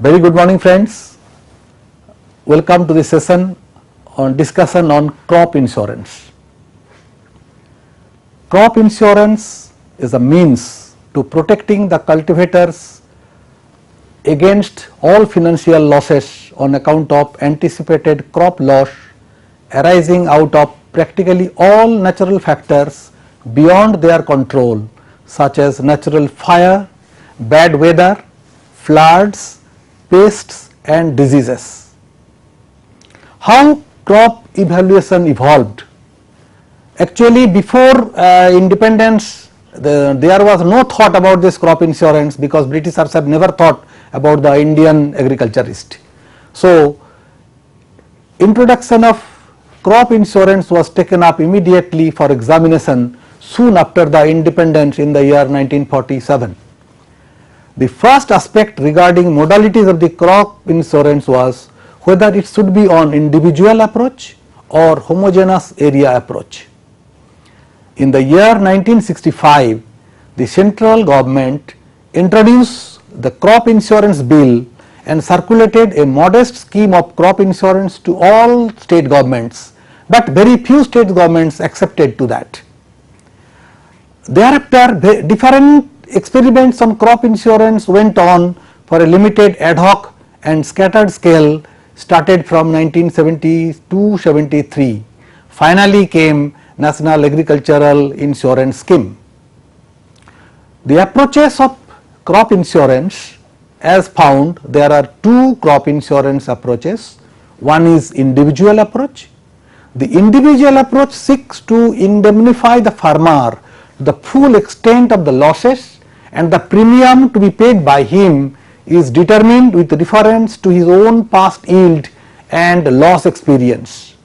Very good morning friends, welcome to the session on discussion on crop insurance. Crop insurance is a means to protecting the cultivators against all financial losses on account of anticipated crop loss arising out of practically all natural factors beyond their control, such as natural fire, bad weather, floods, pests and diseases. How crop evaluation evolved? Actually, before independence there was no thought about this crop insurance, because Britishers have never thought about the Indian agriculturist. So, introduction of crop insurance was taken up immediately for examination soon after the independence in the year 1947. The first aspect regarding modalities of the crop insurance was whether it should be on individual approach or homogeneous area approach. In the year 1965, the central government introduced the crop insurance bill and circulated a modest scheme of crop insurance to all state governments, but very few state governments accepted to that. Thereafter, different experiments on crop insurance went on for a limited ad hoc and scattered scale, started from 1972-73. Finally came National Agricultural Insurance Scheme. The approaches of crop insurance, as found, there are two crop insurance approaches. One is individual approach. The individual approach seeks to indemnify the farmer to the full extent of the losses, and the premium to be paid by him is determined with reference to his own past yield and loss experience.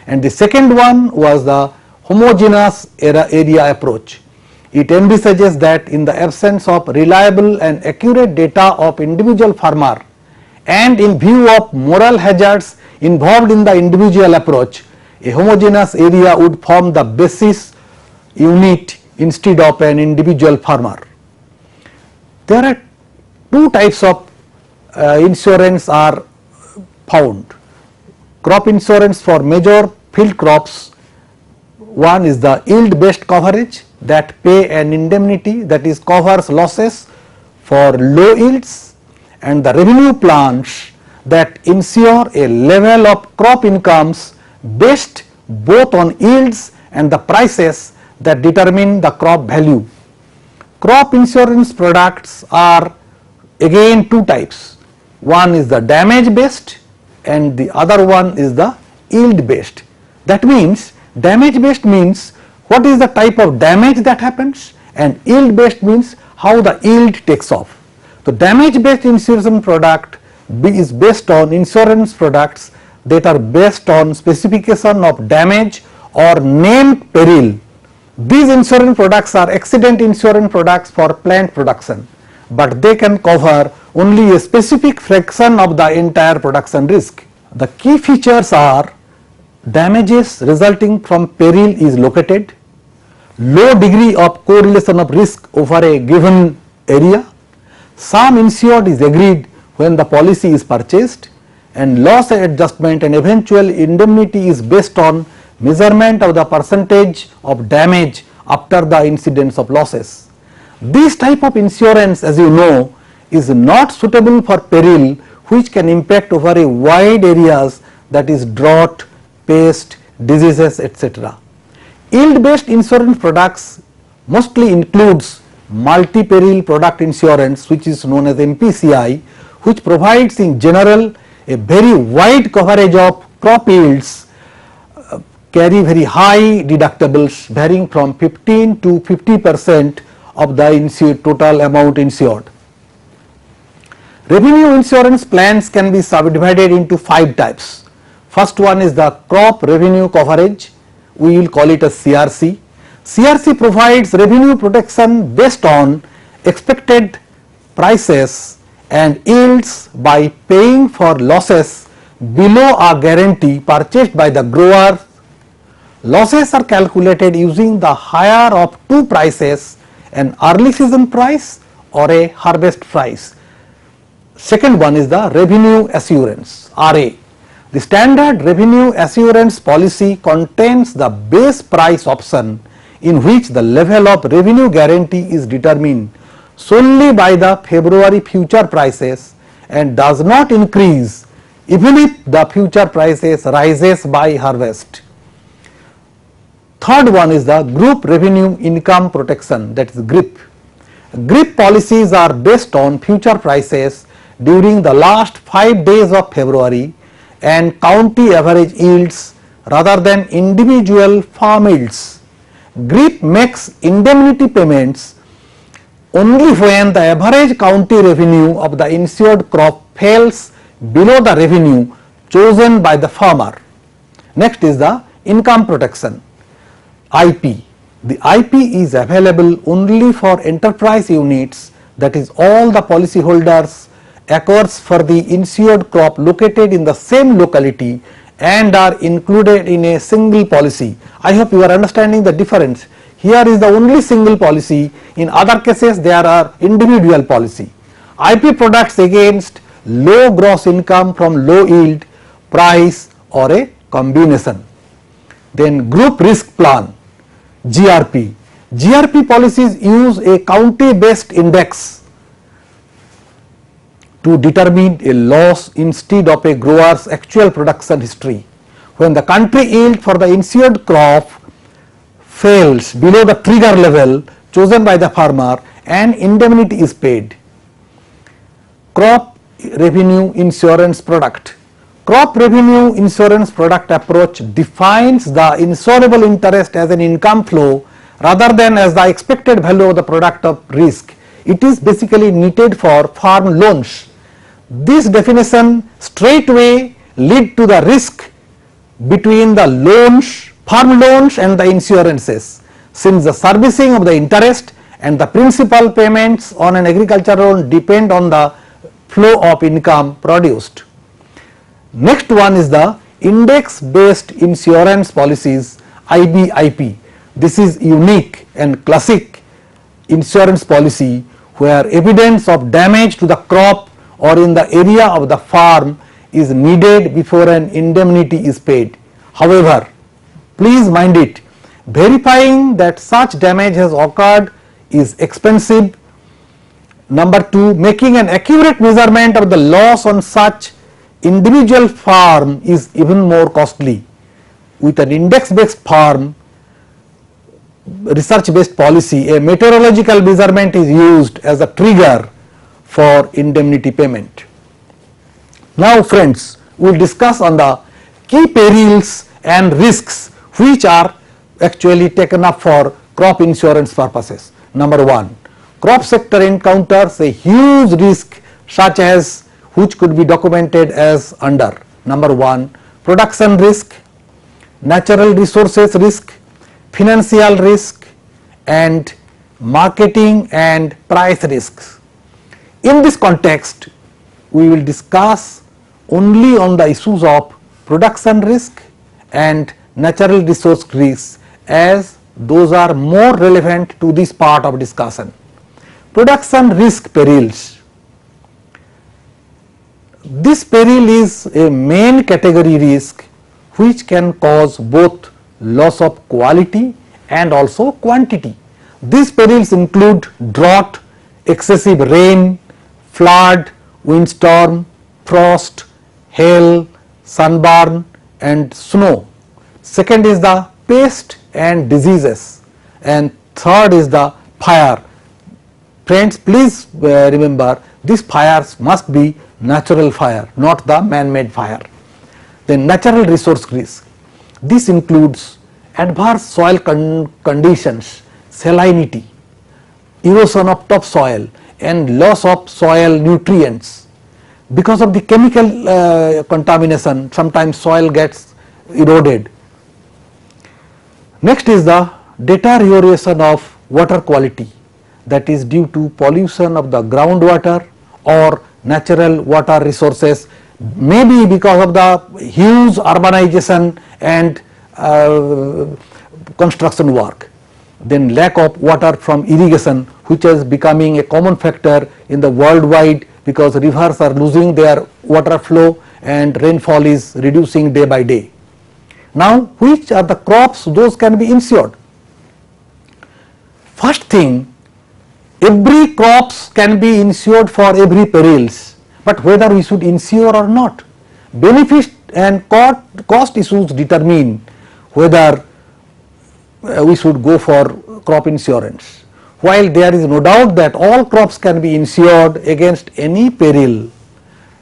And the second one was the homogeneous area approach. It envisages that in the absence of reliable and accurate data of individual farmer and in view of moral hazards involved in the individual approach, a homogeneous area would form the basis unit instead of an individual farmer. There are two types of insurance are found. Crop insurance for major field crops. One is the yield based coverage, that pay an indemnity, that is covers losses for low yields, and the revenue plans that ensure a level of crop incomes based both on yields and the prices that determine the crop value. Crop insurance products are again two types. One is the damage based and the other one is the yield based. That means damage based means what is the type of damage that happens, and yield based means how the yield takes off. So, damage based insurance product is based on insurance products that are based on specification of damage or named peril. These insurance products are accident insurance products for plant production, but they can cover only a specific fraction of the entire production risk. The key features are damages resulting from peril is located, low degree of correlation of risk over a given area, sum insured is agreed when the policy is purchased, and loss adjustment and eventual indemnity is based on measurement of the percentage of damage after the incidence of losses. This type of insurance, as you know, is not suitable for peril which can impact over a wide areas, that is drought, pest, diseases, etc. Yield based insurance products mostly includes multi peril product insurance, which is known as MPCI, which provides in general a very wide coverage of crop yields, carry very high deductibles varying from 15 to 50% of the total amount insured. Revenue insurance plans can be subdivided into 5 types. First one is the crop revenue coverage, we will call it as CRC. CRC provides revenue protection based on expected prices and yields by paying for losses below a guarantee purchased by the grower. Losses are calculated using the higher of two prices, an early season price or a harvest price. Second one is the revenue assurance, RA. The standard revenue assurance policy contains the base price option in which the level of revenue guarantee is determined solely by the February future prices and does not increase even if the future prices rises by harvest. Third one is the group revenue income protection, that is GRIP. GRIP policies are based on future prices during the last 5 days of February and county average yields rather than individual farm yields. GRIP makes indemnity payments only when the average county revenue of the insured crop falls below the revenue chosen by the farmer. Next is the income protection, IP. The IP is available only for enterprise units, that is all the policyholders acquires for the insured crop located in the same locality and are included in a single policy. I hope you are understanding the difference. Here is the only single policy, in other cases there are individual policy. IP products against low gross income from low yield, price or a combination. Then group risk plan, GRP. GRP policies use a county based index to determine a loss instead of a grower's actual production history. When the country yield for the insured crop fails below the trigger level chosen by the farmer, and indemnity is paid. Crop revenue insurance product. Crop revenue insurance product approach defines the insurable interest as an income flow rather than as the expected value of the product of risk. It is basically needed for farm loans. This definition straightway lead to the risk between the loans, farm loans and the insurances, since the servicing of the interest and the principal payments on an agricultural loan depend on the flow of income produced. Next one is the index based insurance policies, IBIP. This is unique and classic insurance policy where evidence of damage to the crop or in the area of the farm is needed before an indemnity is paid. However, please mind it, verifying that such damage has occurred is expensive. Number 2, making an accurate measurement of the loss on such individual farm is even more costly. With an index based farm research based policy, a meteorological measurement is used as a trigger for indemnity payment. Now friends, we will discuss on the key perils and risks which are actually taken up for crop insurance purposes. Number 1, crop sector encounters a huge risk such as which could be documented as under. Number 1, production risk, natural resources risk, financial risk and marketing and price risks. In this context, we will discuss only on the issues of production risk and natural resource risks, as those are more relevant to this part of discussion. Production risk perils. This peril is a main category risk which can cause both loss of quality and also quantity. These perils include drought, excessive rain, flood, windstorm, frost, hail, sunburn and snow. Second is the pest and diseases, and third is the fire. Friends, please remember, these fires must be natural fire, not the man-made fire. Then natural resource risk. This includes adverse soil conditions, salinity, erosion of topsoil and loss of soil nutrients. Because of the chemical contamination, sometimes soil gets eroded. Next is the deterioration of water quality, that is due to pollution of the groundwater or natural water resources, maybe because of the huge urbanization and construction work. Then lack of water from irrigation, which is becoming a common factor in the worldwide because rivers are losing their water flow and rainfall is reducing day by day. Now, which are the crops those can be insured? First thing, every crops can be insured for every perils, but whether we should insure or not, benefit and cost issues determine whether we should go for crop insurance. While there is no doubt that all crops can be insured against any peril,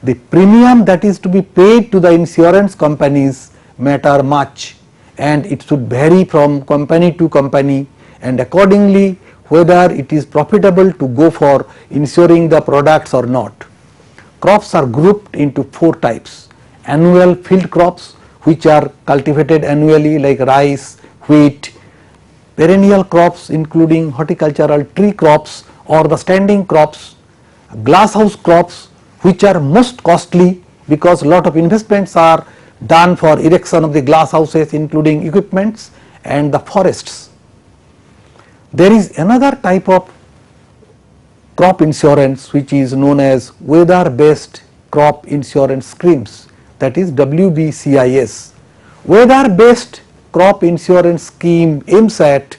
the premium that is to be paid to the insurance companies matter much, and it should vary from company to company, and accordingly whether it is profitable to go for insuring the products or not. Crops are grouped into 4 types: annual field crops, which are cultivated annually like rice, wheat; perennial crops including horticultural tree crops or the standing crops; glasshouse crops, which are most costly because lot of investments are done for erection of the glass houses including equipments; and the forests. There is another type of crop insurance which is known as weather based crop insurance schemes, that is WBCIS. Weather based crop insurance scheme aims at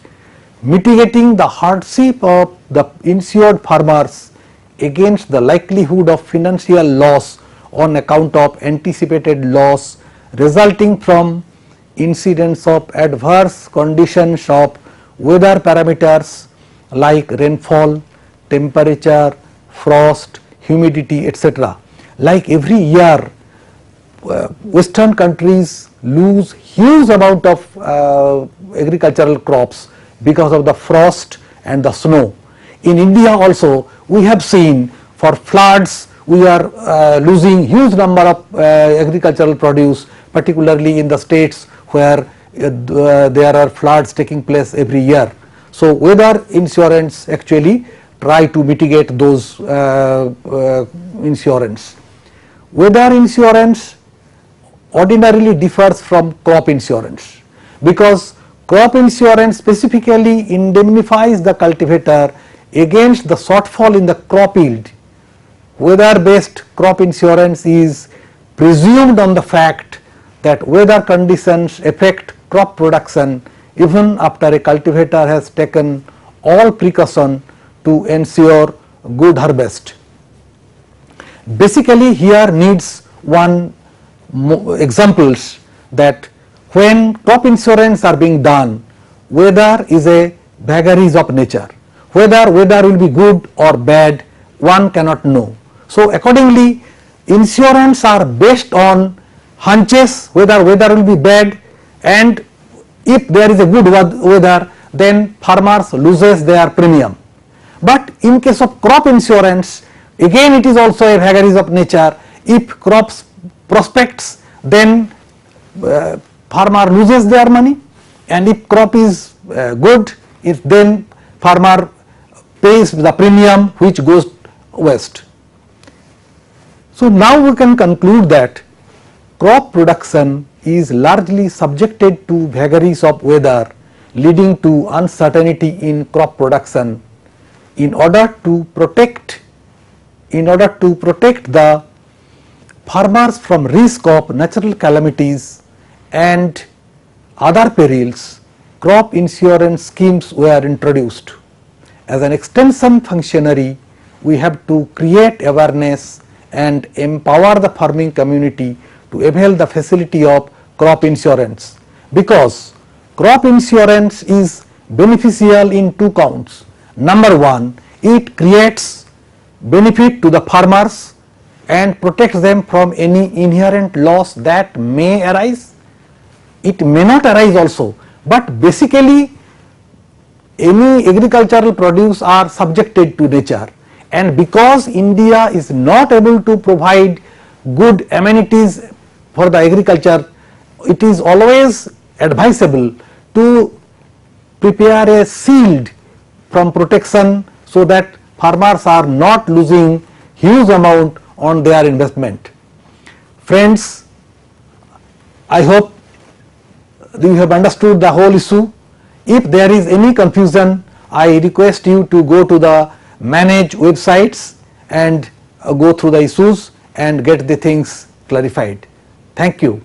mitigating the hardship of the insured farmers against the likelihood of financial loss on account of anticipated loss resulting from incidents of adverse conditions of weather parameters like rainfall, temperature, frost, humidity, etc. Like every year, western countries lose huge amount of agricultural crops because of the frost and the snow. In India also we have seen for floods we are losing huge number of agricultural produce, particularly in the states where there are floods taking place every year. So, weather insurance actually try to mitigate those insurance. Weather insurance ordinarily differs from crop insurance, because crop insurance specifically indemnifies the cultivator against the shortfall in the crop yield. Weather based crop insurance is presumed on the fact that weather conditions affect crop production even after a cultivator has taken all precaution to ensure good harvest. Basically here needs one examples that when crop insurance are being done, weather is a vagaries of nature. Whether weather will be good or bad, one cannot know. So accordingly, insurance are based on hunches whether weather will be bad, and if there is a good weather, then farmers loses their premium. But in case of crop insurance, again it is also a vagaries of nature. If crops prospects, then farmer loses their money, and if crop is good, if then farmer pays the premium which goes west. So now we can conclude that crop production is largely subjected to vagaries of weather, leading to uncertainty in crop production. In order to protect the farmers from risk of natural calamities and other perils, crop insurance schemes were introduced. As an extension functionary, we have to create awareness and empower the farming community to avail the facility of crop insurance, because crop insurance is beneficial in 2 counts. Number 1, it creates benefit to the farmers and protects them from any inherent loss that may arise. It may not arise also, but basically any agricultural produce are subjected to nature, and because India is not able to provide good amenities for the agriculture, it is always advisable to prepare a shield from protection so that farmers are not losing huge amount on their investment. Friends, I hope you have understood the whole issue. If there is any confusion, I request you to go to the manage websites and go through the issues and get the things clarified. Thank you.